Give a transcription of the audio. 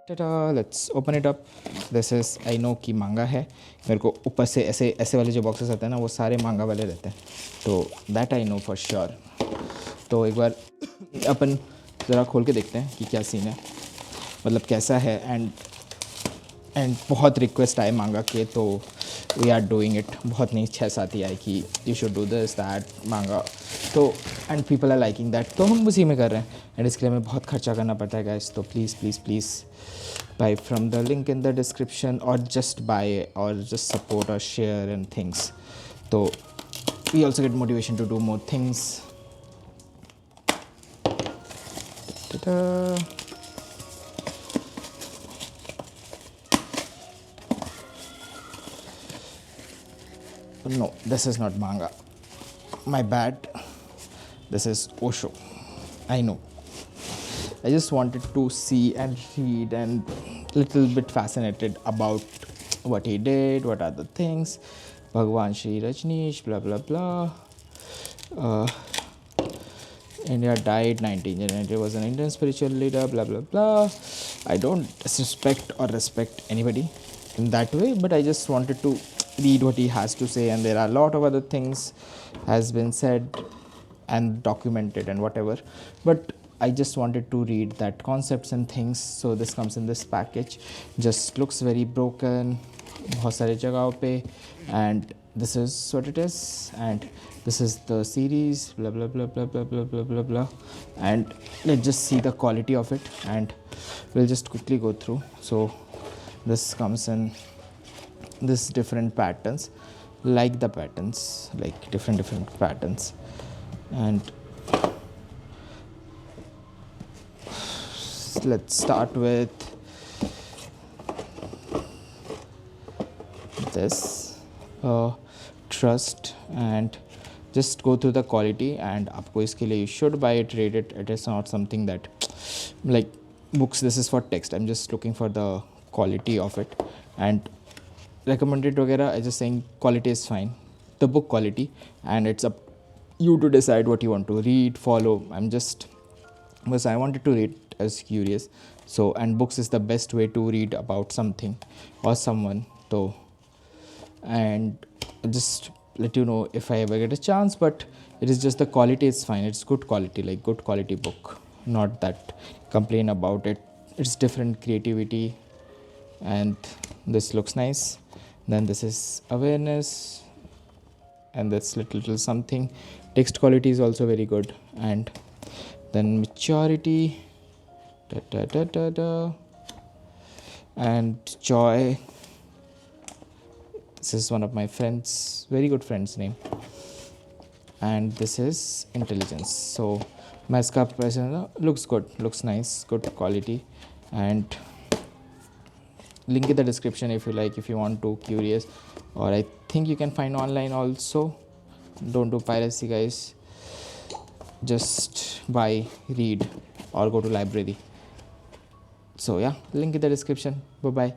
Ta-da, let's open it up. This is I know कि मांगा है. मेरे को ऊपर से ऐसे ऐसे वाले जो बॉक्सेस आते हैं ना वो सारे मांगा वाले रहते हैं, तो that I know for sure. तो एक बार अपन ज़रा खोल के देखते हैं कि क्या सीन है, मतलब कैसा है. एंड बहुत रिक्वेस्ट आए मांगा के, तो वी आर डूइंग इट. बहुत नहीं 6-7 ही आए कि you should do this that मांगा, तो and people are liking that, तो हम उसी में कर रहे हैं. एंड इसके लिए हमें बहुत खर्चा करना पड़ता है गाइस, तो please please please buy from the link in the description, or just buy or just support or share and things, so we also get motivation to do more things. Ta-da. No, this is not manga, my bad. This is Osho. I know, I just wanted to see and read and little bit fascinated about what he did, what are the things. Bhagwan Shri Rajneesh, blah blah blah. India died 1990, was an Indian spiritual leader, blah blah blah. I don't disrespect or respect anybody in that way, but I just wanted to read what he has to say, and there are a lot of other things has been said and documented and whatever, but I just wanted to read that concepts and things. So this comes in this package, just looks very broken बहुत सारे जगहों पे, and this is what it is, and this is the series, blah blah blah blah blah blah blah blah blah. And let's just see the quality of it, and we'll just quickly go through. So this comes in this different patterns, like the patterns, like different patterns. And let's start with this, trust, and just go through the quality. And आपको इसके लिए you should buy it, read it. It is not something that like books, this is for text. I'm just looking for the quality of it, and recommended वगैरह I just saying quality is fine, the book quality, and it's up you to decide what you want to read, follow. I'm just, because I wanted to read as curious, so, and books is the best way to read about something or someone, so, and just let you know if I ever get a chance. But it is just the quality is fine, it's good quality, like good quality book, not that complain about it. It's different creativity, and this looks nice. Then this is Awareness, and that's little something. Text quality is also very good. And then Maturity, da, da, da, da, da. And Joy, this is one of my friends, very good friend's name. And this is Intelligence. So Maska looks good, looks nice, good quality. And link in the description if you like, if you want to curious, or I think you can find online also. Don't do piracy guys, just buy, read, or go to library. So yeah, link in the description. Bye bye.